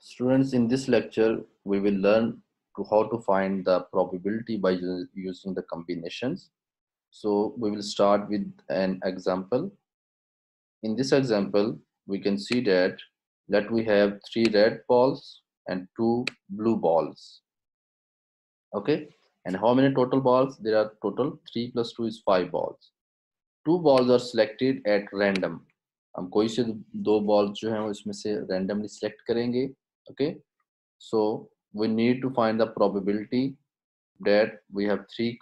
Students, in this lecture, we will learn how to find the probability by using the combinations. So we will start with an example. In this example, we can see that we have 3 red balls and 2 blue balls. Okay, and how many total balls? There are total 3 plus 2 is 5 balls. 2 balls are selected at random. हम कोई से 2 balls जो हैं वो इसमें से randomly select करेंगे. Okay, so we need to find the probability that we have 3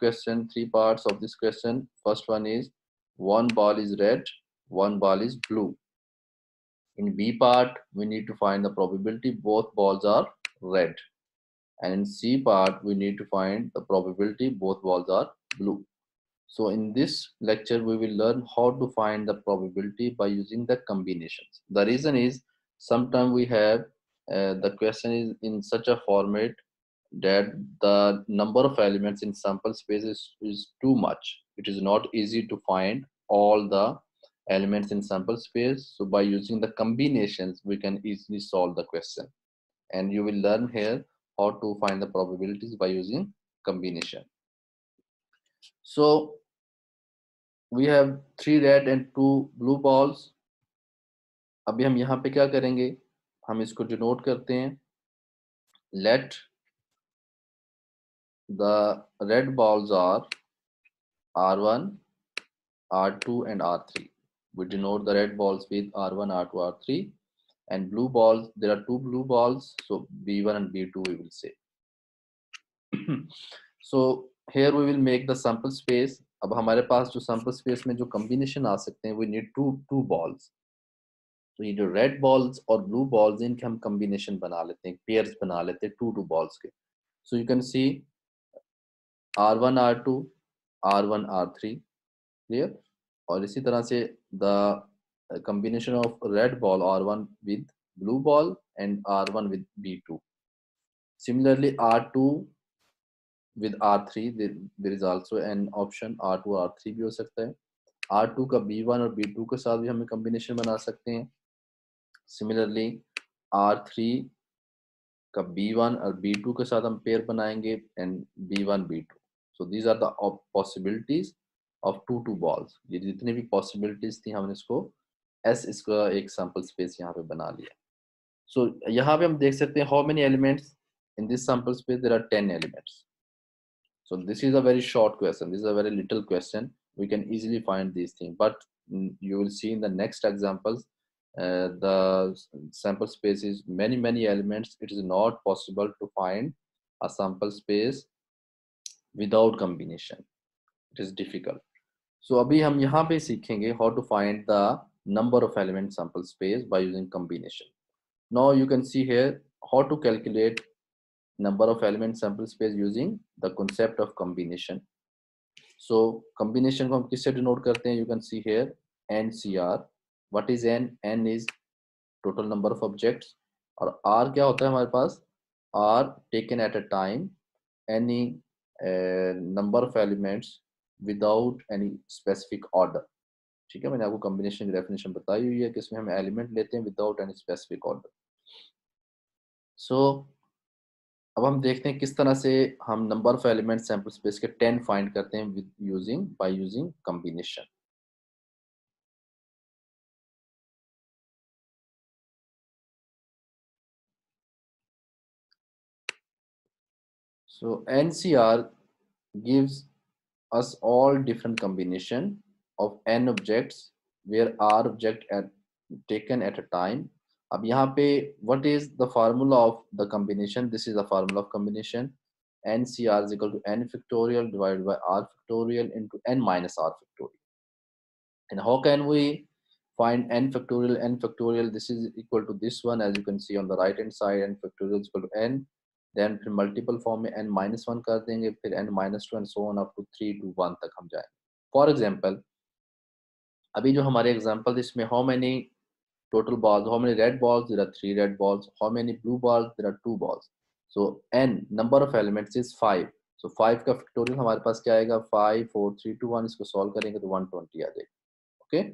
parts of this question. First one is 1 ball is red, 1 ball is blue. In B part, we need to find the probability both balls are red. And in C part, we need to find the probability both balls are blue. So in this lecture, we will learn how to find the probability by using the combinations. The reason is sometimes we have the question is in such a format that the number of elements in sample space is too much. It is not easy to find all the elements in sample space. So by using the combinations, we can easily solve the question. And you will learn here how to find the probabilities by using combination. So we have 3 red and 2 blue balls. अभी हम यहाँ पे क्या करेंगे, हम इसको denote करते हैं. Let the red balls are R1, R2 and R3. We denote the red balls with R1, R2, R3, and blue balls, there are 2 blue balls, so B1 and B2 we will say. So here we will make the sample space. अब हमारे पास जो sample space में जो combination आ सकते हैं, we need two balls. तो ये जो रेड बॉल्स और ब्लू बॉल्स इनके हम कॉम्बिनेशन बना लेते हैं, पेयर्स बना लेते हैं 2 बॉल्स के. सो you can C R1 R2 R1 R3 clear. और इसी तरह से the combination of red ball R1 with blue ball and R1 with B2. Similarly R2 with R3, there is also an option R2 R3 भी हो सकता है. R2 का B1 और B2 के साथ भी हमें combination बना सकते हैं. Similarly R3 का B1 और B2 के साथ हम पेयर बनाएंगे and B1 B2. So these are the possibilities of 2 balls. ये जितनी भी possibilities थी हमने इसको S इसका एक sample space यहाँ पे बना लिया. So यहाँ पे हम देख सकते हैं how many elements in this sample space. There are 10 elements. So this is a very short question. This is a very little question. We can easily find these things, but you will see in the next examples the sample space is many elements. It is not possible to find a sample space without combination. It is difficult. So अभी हम यहाँ पे सीखेंगे how to find the number of element sample space by using combination. Now you can see here how to calculate number of element sample space using the concept of combination. So combination को हम किससे denote करते हैं? You can see here NCR. What is N? N is total number of objects. और R क्या होता है हमारे पास? R taken at a time any number of elements without any specific order. ठीक है, मैंने आपको combination की definition बताई हुई है कि इसमें हम element लेते हैं without any specific order. So अब हम देखते हैं किस तरह से हम number of element sample space के 10 फाइंड करते हैं bye using combination. So NCR gives us all different combination of n objects where r object at taken at a time. अब यहाँ पे what is the formula of the combination? This is the formula of combination. NCR is equal to n factorial divided by r factorial into n minus r factorial. And how can we find n factorial? N factorial, this is equal to this one, as you can see on the right hand side. N factorial is equal to n. Then फिर multiple form में n minus 1 कर देंगे, फिर n minus 2 and so on up to 3 to 1 तक हम जाएंगे. For example अभी जो हमारे एग्जाम्पल इसमें how many total balls, how many red balls? There are 3 red balls. How many blue balls? There are 2 balls. So n number of elements is 5. So 5 का factorial हमारे पास क्या आएगा? 5 4 3 2 1. इसको सॉल्व करेंगे तो 120 आ जाएगा. Okay.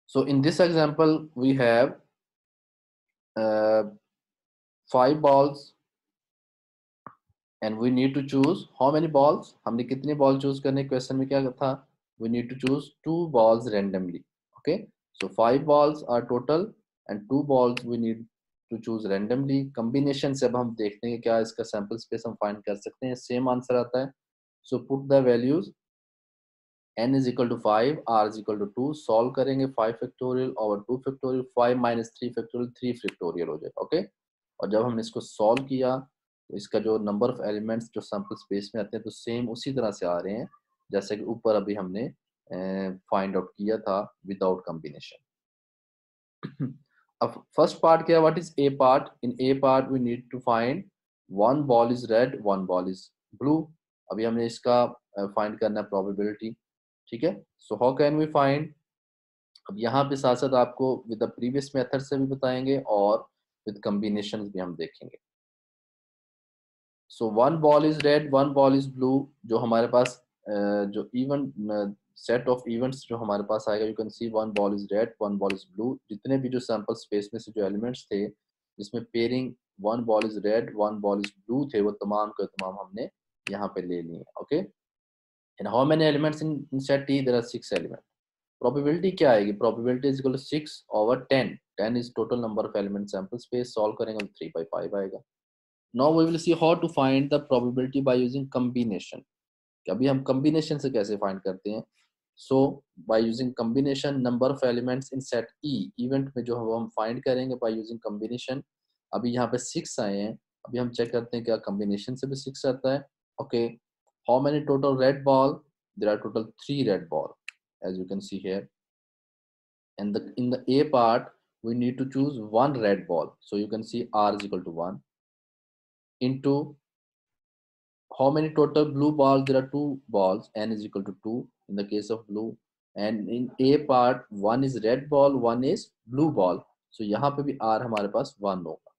So in this example we have 5 balls and we need to choose how many balls, हमने कितने बॉल चूज करने, क्वेश्चन में क्या था, we need to choose 2 balls randomly. Okay, so 5 balls are total and 2 balls we need to choose randomly. combination से अब हम देखते हैं क्या इसका सैंपल स्पेस हम फाइंड कर सकते हैं, सेम आंसर आता है. so put the values, n is equal to 5, r is equal to 2, solve करेंगे 5 factorial over 2 factorial, 5 minus 3 factorial 3 factorial हो जाएगा. ओके, और जब हमने इसको सॉल्व किया तो इसका जो नंबर ऑफ एलिमेंट्स जो सैंपल स्पेस में आते हैं तो सेम उसी तरह से आ रहे हैं जैसे कि ऊपर अभी हमने फाइंड आउट किया था विदाउट कॉम्बिनेशन. अब फर्स्ट पार्ट क्या है, what is A part. In A part we need to find one ball is red, one ball is blue. अभी हमने इसका फाइंड करना है प्रोबेबिलिटी. ठीक है, so how can we find. अब यहाँ पे साथ साथ आपको विद द प्रीवियस मेथड से भी बताएंगे और विद कॉम्बिनेशन भी हम देखेंगे. So one ball is red, one ball is blue. जो हमारे पास जो इवन सेट ऑफ इवेंट्स जो हमारे पास आएगा, you can C one ball is red, one ball is blue. जितने भी जो सैंपल स्पेस में से जो एलिमेंट्स थे जिसमें pairing one ball is red, one ball is blue थे, वो तमाम के तमाम हमने यहाँ पे ले लिए. Okay, and how many elements in set T, there are 6 element. Probability क्या आएगी, probability is equal to 6 over 10. 10 is total number of element sample space. Solve करेंगे तो 3/5 आएगा. Now we will see how to find the probability by using combination. अभी हम combination से कैसे find करते हैं. So by using combination number of elements in set E event में जो हम find करेंगे by using combination. अभी यहाँ पे 6 आए हैं, अभी हम check करते हैं क्या combination से भी 6 आता है. Okay, how many total red ball, there are total 3 red ball as you can see here. And in the A part we need to choose one red ball, so you can see R is equal to 1 into how many total blue balls, there are 2 balls, n is equal to 2 in the case of blue. And in A part 1 is red ball, 1 is blue ball, so यहाँ पे भी r हमारे पास 1 होगा.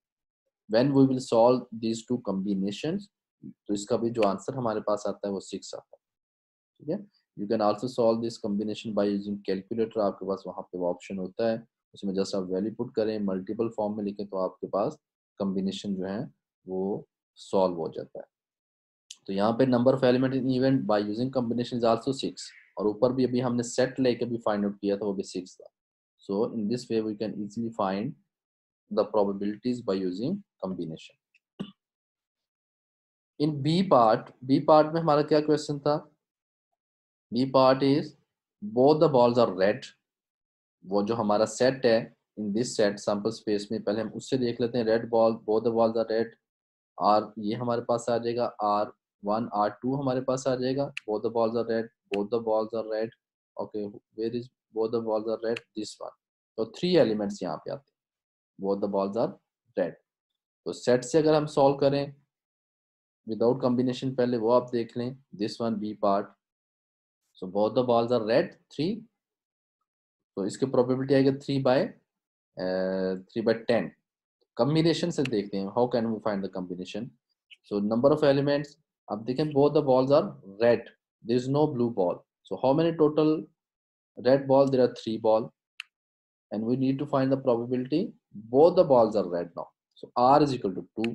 When we will solve these two combinations, तो इसका भी जो answer हमारे पास आता है वो 6 आता है. ठीक है, you can also solve this combination by using calculator. आपके पास वहाँ पे वो ऑप्शन होता है, उसमें जस्ट आप वैल्यू पुट करें, मल्टीपल फॉर्म में लिखें तो आपके पास कॉम्बिनेशन जो है वो सॉल्व हो जाता है. तो यहाँ पे number of element in event bye using combination is also 6, और ऊपर भी अभी हमने सेट लेके भी फाइंड आउट किया था, वो भी 6 था. So in this way we can easily find the probabilities by using combination. In B part में हमारा क्या क्वेश्चन था. B part is both the balls are red. वो जो हमारा सेट है in this set sample space में, पहले हम उससे देख लेते हैं. Red ball, both the balls are red. Or ये हमारे पास आ जाएगा, R1 R2 हमारे पास आ जाएगा. Both the balls are red, both the balls are red. Okay, where is both the balls are red, this one. तो 3 एलिमेंट्स यहाँ पे आते हैं, both the balls are red. तो सेट से अगर हम सॉल्व करें विदाउट कॉम्बिनेशन, पहले वो आप देख लें, this one B part. So both the balls are red 3, तो इसकी प्रोबेबिलिटी आएगा 3/10. कॉम्बिनेशन से देखते हैं, how can we find the combination. So number of elements, अब देखें both the balls are red, there is no blue ball. So how many total red ball, there are 3 ball and we need to find the probability both the balls are red now. So R is equal to 2.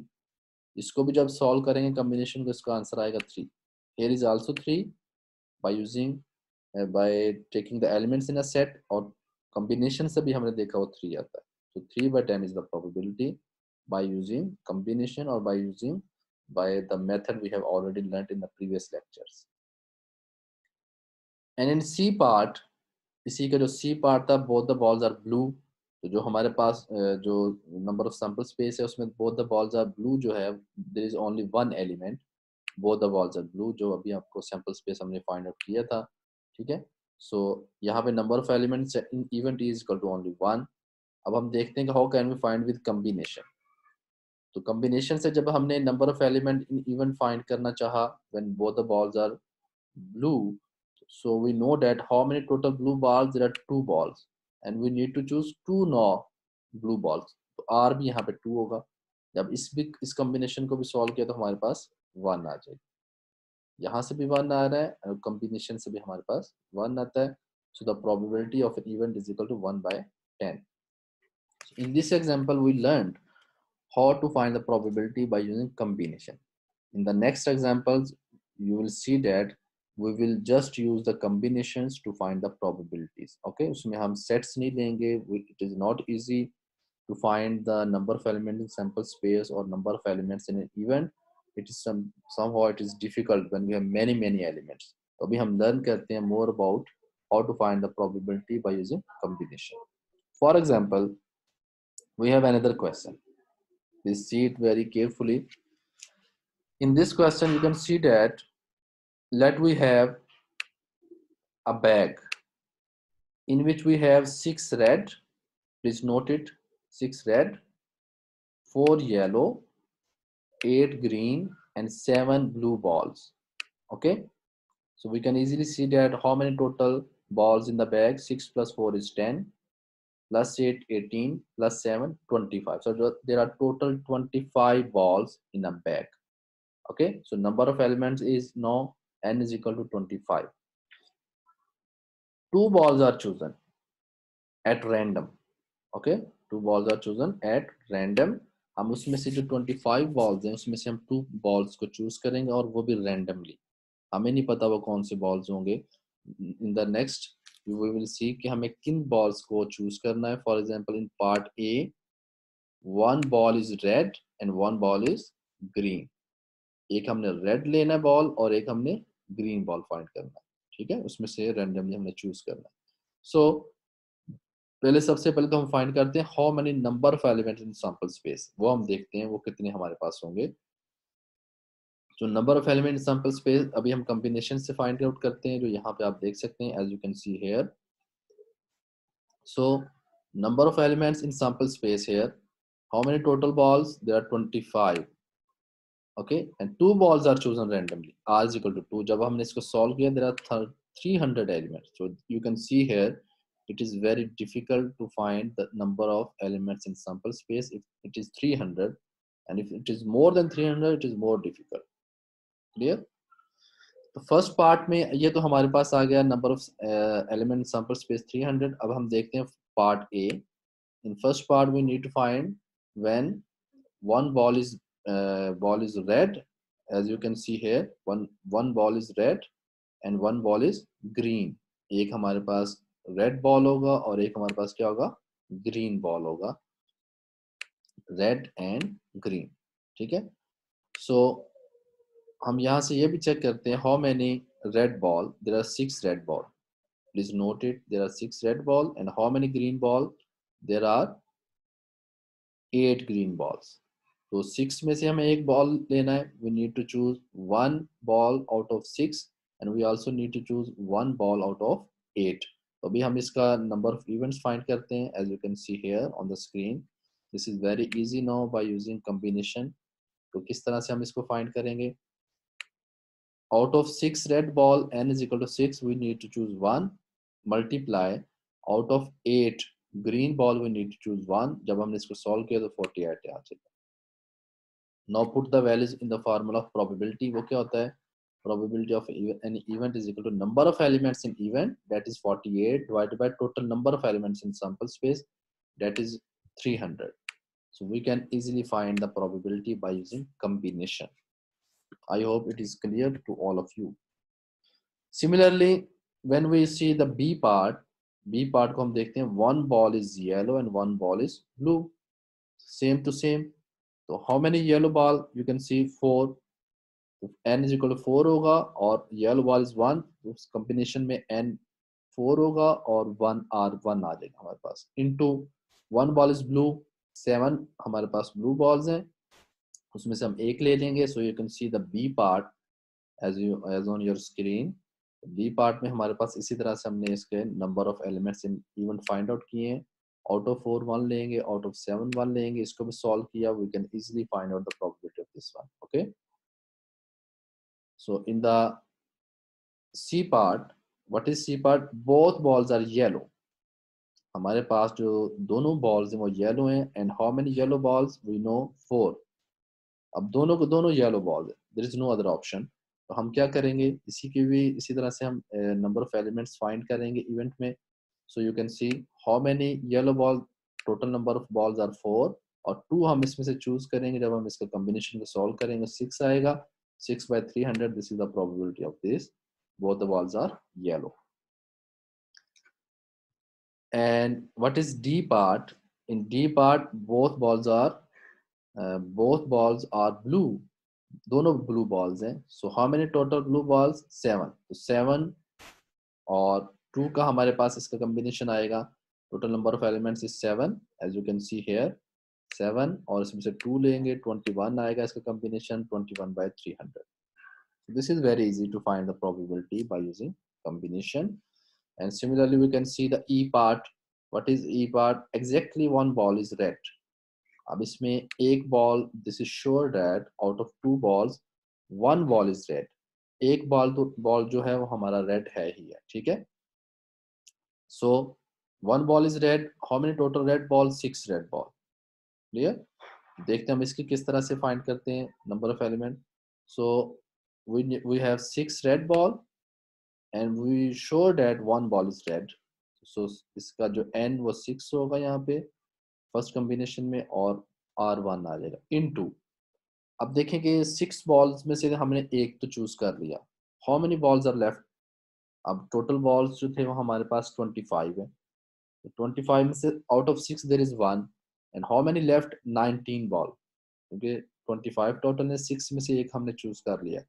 इसको भी जब solve करेंगे combination को, इसका answer आएगा 3. here is also 3 by using by taking the elements in a set, और combination से भी हमने देखा वो 3 आता है. so 3/10 is the probability by using combination or by using by the method we have already learnt in the previous lectures. and in C part, इसी का जो सी पार्ट था, both the balls are blue. तो जो हमारे पास जो number of sample space है उसमें both the balls are blue जो है, there is only one element, both the balls are blue, जो अभी आपको सैंपल स्पेस हमने फाइंड आउट किया था. ठीक है, सो यहाँ पे number of elements in event is equal to only 1. अब हम देखते हैं कि how can we find with combination. तो कॉम्बिनेशन से जब हमने number of element in event find करना चाहा when both the balls are blue, so we know that how many total blue balls, there are 2 balls and we need to choose 2 now blue balls. तो R भी यहाँ पे 2 होगा. जब इस combination को भी सॉल्व किया तो हमारे पास 1 आ जाएगा. यहाँ से भी 1 आ रहा है और कॉम्बिनेशन से भी हमारे पास 1 आता है. so the probability of an event is equal to 1/10. In this example, we learned how to find the probability by using combination. In the next examples, you will see that we will just use the combinations to find the probabilities. Okay, उसमें हम sets नहीं लेंगे. It is not easy to find the number of elements in sample space or number of elements in an event. It is somehow it is difficult when we have many elements. तो अभी हम learn करते हैं more about how to find the probability by using combination. For example, we have another question. Please see it very carefully. In this question, you can see that let we have a bag in which we have 6 red. Please note it: 6 red, 4 yellow, 8 green, and 7 blue balls. Okay, so we can easily see that how many total balls in the bag. 6 plus 4 is 10, plus 8 18, plus 7 25. So there are total 25 balls in a bag. Okay, so number of elements is now n is equal to 25. 2 balls are chosen at random. Okay, 2 balls are chosen at random. हम उसमें से जो 25 balls हैं उसमें से हम 2 balls को choose करेंगे और वो भी randomly. हमें नहीं पता वो कौन से balls होंगे. In the next we will see कि हमें किन balls को choose करना है. For example, in part A, 1 ball is red and 1 ball is green. एक हमने red लेना है ball और एक हमने green ball find करना है. ठीक है, उसमें से randomly हमने choose करना है. So पहले सबसे पहले तो हम फाइंड करते हैं how many number of elements in sample space. वो हम देखते हैं वो कितने हमारे पास होंगे. जो number of element in sample space अभी हम कॉम्बिनेशन से फाइंड आउट करते हैं, जो यहाँ पे आप देख सकते हैं as you can see here. So number of elements in sample space here, how many total balls, there are 25. Okay, and 2 balls are chosen randomly. r is equal to 2. जब हमने इसको सॉल्व किया, there are 300 elements. So you can see here it is very difficult to find the number of elements in sample space if it is 300, and if it is more than 300 it is more difficult. Clear? तो first part में ये तो हमारे पास आ गया number of element sample space 300. अब हम देखते हैं part A. In first part we need to find when one ball is red, as you can see here. one ball is red and one ball is green. एक हमारे पास red ball होगा और एक हमारे पास क्या होगा, ग्रीन बॉल होगा. Red and green. ठीक है, सो हम यहां से ये भी चेक करते हैं how many red ball. There are 6 red ball. Please note it, there are 6 red ball. And how many green ball, there are 8 green balls. तो 6 में से हमें एक बॉल लेना है. We need to choose 1 ball out of 6 and we also need to choose 1 ball out of 8. तो अभी हम इसका नंबर ऑफ इवेंट्स फाइंड करते हैं. As you can see here on the screen, this is very easy now by using combination. तो किस तरह से हम इसको फाइंड करेंगे. Out of 6 red ball, n is equal to 6, we need to choose 1, multiply out of 8 green ball, we need to choose 1. जब हमने इसको सॉल्व किया तो 48 आ जाएगा. Now put the values in the formula of probability. वो क्या होता है, probability of an event is equal to number of elements in event, that is 48, divided by total number of elements in sample space, that is 300. So we can easily find the probability by using combination. I hope it is clear to all of you. Similarly, when we see the B part को हम देखते हैं, 1 ball is yellow and 1 ball is blue. Same to same. So how many yellow ball, you can see 4. n is equal to 4 होगा और yellow ball is 1, उस combination में n 4 होगा और 1 r 1 आ जाएगा हमारे पास. Into 1 ball is blue, 7 हमारे पास blue balls हैं, उसमें से हम एक ले लेंगे. So you can see the B part as on your screen. B part में हमारे पास इसी तरह से हमने इसके number of elements in event find out किए हैं. Out of 4 1 लेंगे, out of 7 1 लेंगे. इसको भी solve किया, we can easily find out the probability of this one. Okay. So in the C part, what is C part? Both balls are yellow. हमारे पास जो दोनों balls हैं वो yellow हैं. And how many yellow balls? We know 4. अब दोनों को दोनों yellow balls है. There is no other option. तो हम क्या करेंगे, इसी की भी इसी तरह से हम number of elements find करेंगे event में. So you can see how many yellow ball total number of balls are 4 और 2 हम इसमें से चूज करेंगे। जब हम इसका कॉम्बिनेशन को सॉल्व करेंगे 6 आएगा। 6/300, this is the probability of this, both the balls are yellow. And what is D part? In D part both balls are blue. दोनों blue balls हैं. So how many total blue balls? 7. तो 7 और 2 का हमारे पास इसका combination आएगा. Total number of elements is 7, as you can see here. 7 और इसमें से 2 लेंगे 21 आएगा इसका combination 21/300. So this is very easy to find the probability by using combination. And similarly we can see the E part. What is E part? Exactly one ball is red. अब इसमें एक ball, this is sure that out of 2 balls one ball is red. एक ball जो है वो हमारा red है ही है, ठीक है? So one ball is red. How many total red balls? 6 red ball. Clear? देखते हैं हम इसकी किस तरह से find करते हैं number of element. So we have 6 red ball and we show that one ball is red. So इसका जो n वो 6 होगा यहाँ पे फर्स्ट कॉम्बिनेशन में और R1 आ जाएगा into. अब देखें कि 6 बॉल्स में से हमने एक तो चूज कर लिया. How many balls are left? अब टोटल बॉल्स जो थे वो हमारे पास 25 है. 25 में से out of 6 there is 1 and how many left? 19 ball, क्योंकि 25 टोटल है, 6 में से एक हमने चूज कर लिया.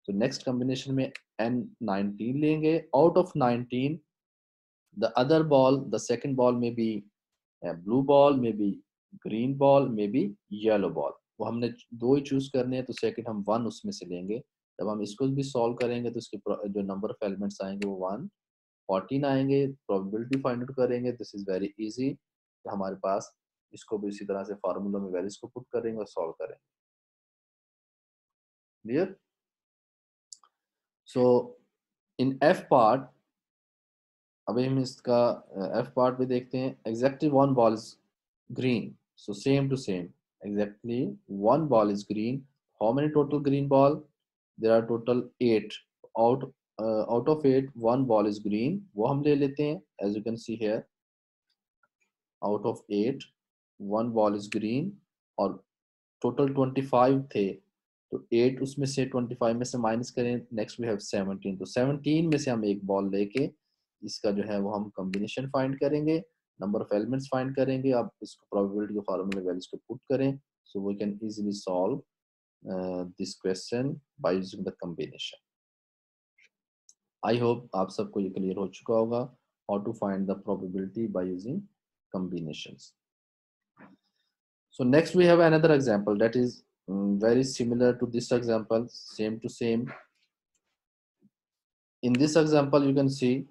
तो नेक्स्ट कॉम्बिनेशन में n19 लेंगे. Out of 19 the other ball, the second ball may be a blue ball, maybe green ball, maybe yellow ball. वो हमने दो ही चूज करने हैं तो सेकंड हम 1 उसमें से लेंगे. जब हम इसको भी सॉल्व करेंगे तो इसके जो नंबर ऑफ एलिमेंट्स आएंगे वो 114 आएंगे. प्रोबेबिलिटी फाइंड आउट करेंगे. This is very easy. हमारे पास इसको भी इसी तरह से फार्मूला में वैल्यूज को पुट करेंगे और सॉल्व करेंगे. Clear? So in F part अभी हम इसका एफ पार्ट भी देखते हैं. Exactly one ball is green. So same to same. Exactly one ball is green. How many total green ball? There are total 8. Out of 8 one ball is green. वो हम ले लेते हैं. As you can see here, out of 8 one ball is green और total 25 थे तो 8 उसमें से 25 में से माइनस करें. Next we have 17. तो 17 में से हम एक बॉल लेके इसका जो है वो हम कॉम्बिनेशन फाइंड करेंगे, नंबर ऑफ एलिमेंट्स फाइंड करेंगे. आप इसको प्रोबेबिलिटी के फार्मूले वैल्यूज को पुट करें. So we can easily solve this question by using the combination. I hope आप सबको ये क्लियर हो चुका होगा how to find the probability by using combinations. So next we have another example that is very similar to this example, same to same. In this example you can see,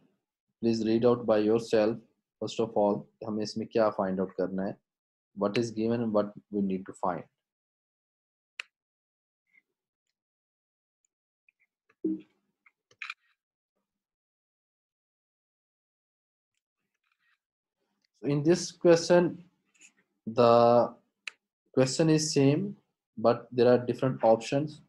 please read out by yourself. First of all हमें इसमें क्या find out करना है, what is given and what we need to find. So in this question the question is same but there are different options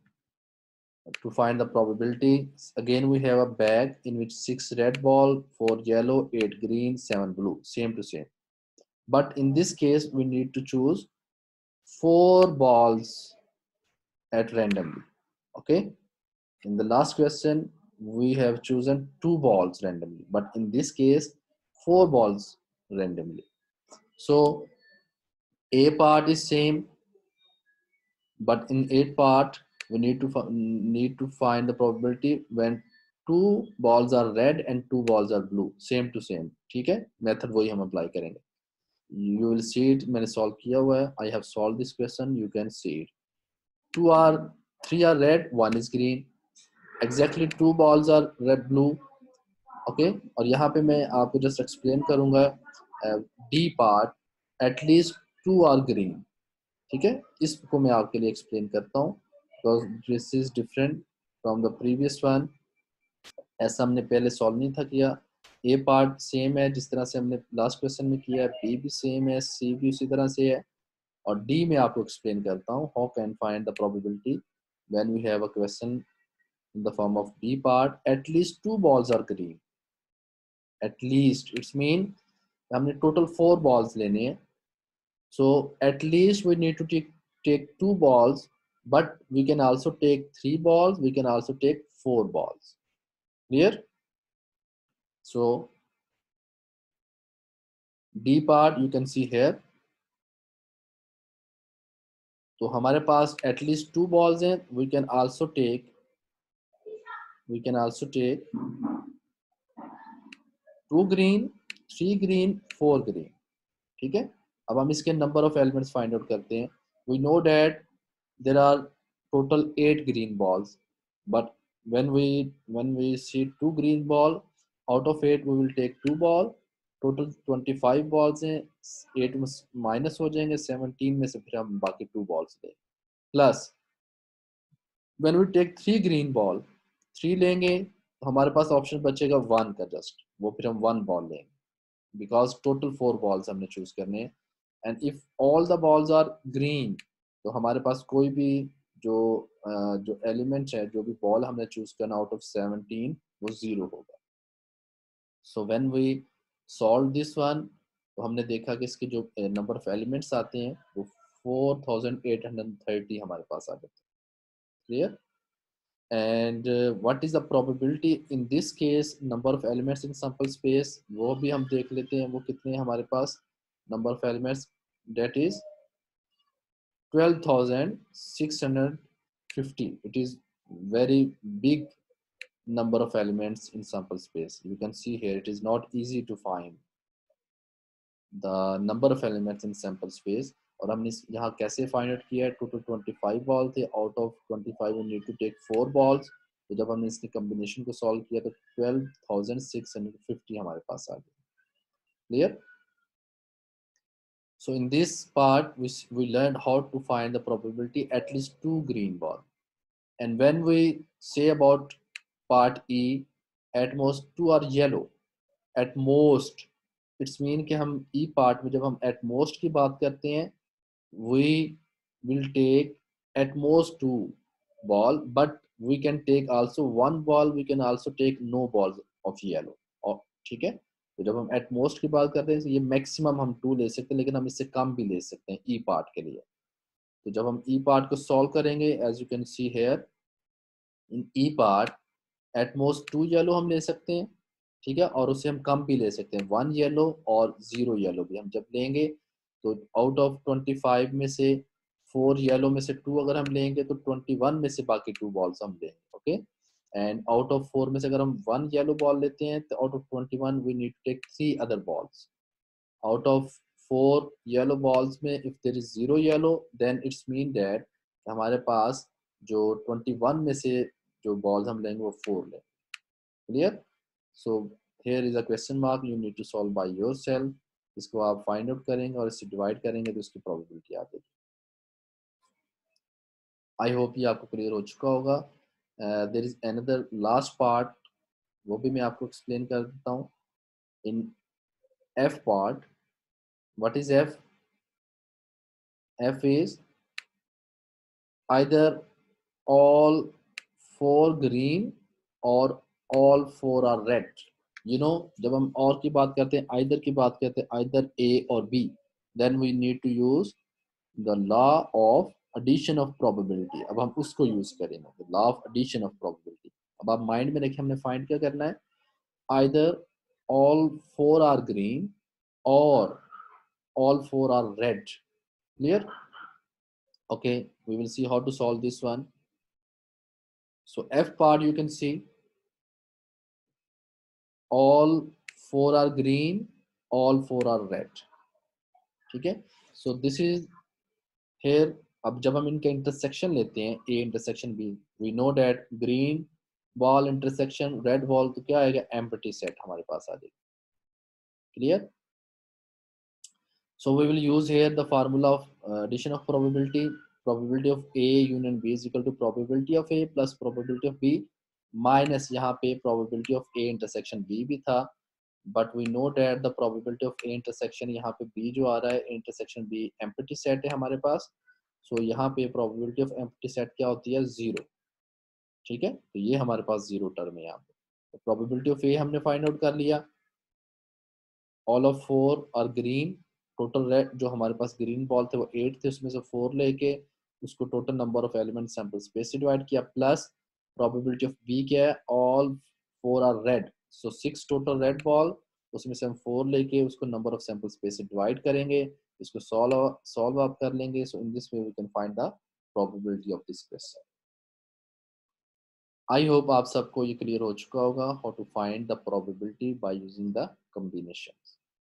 to find the probability. Again we have a bag in which 6 red ball, 4 yellow, 8 green, 7 blue, same to same. But in this case we need to choose 4 balls at randomly. Okay, in the last question we have chosen 2 balls randomly, but in this case 4 balls randomly. So A part is same, but in A part we need to find the probability when 2 balls are red and 2 balls are blue, same to same. ठीक है, method वही हम apply करेंगे. You will see it. मैंने solve किया हुआ है. I have solved this question. You can see it. 3 are red, 1 is green. Exactly 2 balls are red blue. Okay, और यहाँ पे मैं आपको just explain करूँगा D part at least 2 are green. ठीक है, इसको मैं आपके लिए explain करता हूँ because this is different from the previous one. ऐसा हमने पहले सॉल्व नहीं था किया. ए पार्ट सेम है जिस तरह से हमने लास्ट क्वेश्चन में किया है. बी भी सेम है, सी भी उसी तरह से है और डी में आपको एक्सप्लेन करता हूँ how can find the probability when we have a question in the form of B part. At least 2 balls are green. At least it's mean हमने टोटल 4 बॉल्स लेने हैं So at least we need to take 2 balls, but we can also take 3 balls, we can also take 4 balls. Clear? So D part you can see here. तो हमारे पास at least 2 balls हैं. We can also take 2 green, 3 green, 4 green. ठीक है. अब हम इसके number of elements find out करते हैं. We know that there are total 8 green balls, but when we see 2 green ball, out of 8 we will take 2 ball. Total 25 balls हैं. 8 में minus हो जाएंगे, 17 में से फिर हम बाकी 2 बॉल्स लें. Plus when we take 3 green ball, 3 लेंगे तो हमारे पास ऑप्शन बचेगा 1 का जस्ट, वो फिर हम 1 बॉल लेंगे बिकॉज टोटल 4 बॉल्स हमने चूज करने हैं. And if all the balls are green, तो हमारे पास कोई भी जो एलिमेंट है, जो भी बॉल हमने चूज करना आउट ऑफ 17, वो 0 होगा. So when we solve this one, तो हमने देखा कि इसके जो नंबर ऑफ एलिमेंट्स आते हैं वो 4830 हमारे पास आ जाते हैं. Clear? And what is the probability in this case, number of elements in sample space, वो भी हम देख लेते हैं. वो कितने हैं हमारे पास number of elements, that is 12,650. It is very big number of elements in sample space. You can see here it is not easy to find the number of elements in sample space. और हमने यहाँ कैसे find out किया है, total 25 ball थे. Out of 25 we need to take 4 balls. तो जब हमने इसके कॉम्बिनेशन को सॉल्व किया तो 12,650 हमारे पास आ गया. Clear? So in this part we learned how to find the probability at least 2 green ball. And when we say about part E, at most 2 are yellow. At most it's mean कि हम E part में जब हम at most की बात करते हैं, we will take at most 2 ball, but we can take also 1 ball, we can also take no balls of yellow. और ठीक है. तो जब हम at most की बात करते हैं, ये मैक्सिमम हम 2 ले सकते हैं, लेकिन हम इससे कम भी ले सकते हैं E पार्ट के लिए. तो जब हम E पार्ट को सॉल्व करेंगे, as you can see here in E part, at most 2 yellow हम ले सकते हैं. ठीक है. और उससे हम कम भी ले सकते हैं, 1 येलो और 0 येलो भी हम जब लेंगे. तो आउट ऑफ 25 में से 4 येलो में से 2 अगर हम लेंगे तो 21 में से बाकी 2 बॉल्स हम लेंगे. ओके. एंड आउट ऑफ 4 में से अगर हम 1 येलो बॉल लेते हैं, तो out of 21 we need to take 3 other balls. Out of 4 yellow balls में if there is 0 yellow, then it's mean that हमारे पास जो 21 में से जो बॉल्स हम लेंगे वो 4 लेंगे. Clear? So here is a question mark, you need to solve by yourself. इसको आप फाइंड आउट करेंगे और इससे डिवाइड करेंगे तो इसकी प्रोबेबिलिटी आ जाएगी. आई होप ये आपको क्लियर हो चुका होगा. There is another last part, वो भी मैं आपको एक्सप्लेन कर देता हूँ. In F part, what is F? F is either all 4 green or all 4 are red. You know, जब हम और की बात करते हैं, either की बात करते हैं, either A or B, then we need to use the law of addition of probability. अब हम उसको यूज करेंगे, the law of addition of probability. अब आप माइंड में रखिए, हमने फाइंड क्या करना है, either all 4 are green or all 4 are red. Clear? Okay, we will see how to solve this one. So F part you can see all 4 are green, all 4 are red. ठीक है. So this is here. अब जब हम इनके intersection लेते हैं, A intersection B, we know that green ball intersection red ball, तो क्या आएगा, empty set हमारे पास आ जाएगी. Clear? So we will use here the formula of addition of probability. Probability of A union B is equal to probability of A plus probability of B minus यहाँ पे probability of A intersection B भी था, but we know that the probability of A intersection यहाँ पे B जो आ रहा है, intersection B empty set है हमारे पास. So यहाँ पे probability of empty set क्या होती है, 0. ठीक है. तो ये हमारे पास 0 टर्म है यहाँ पे. तो probability of A हमने फाइंड आउट कर लिया. All of 4 are green, total red जो हमारे पास ग्रीन बॉल थे वो 8 थे, उसमें से 4 लेके उसको total number of element sample space से डिवाइड किया, प्लस प्रोबेबिलिटी ऑफ बी क्या है, all 4 are red, so 6 total red ball, उसमें से हम 4 लेके उसको नंबर ऑफ सैंपल स्पेस से डिवाइड करेंगे, इसको सॉल्व अप कर लेंगे, so in this way we can find the probability of this question. I hope आप सबको ये क्लियर हो चुका होगा how to find the probability by using the combinations.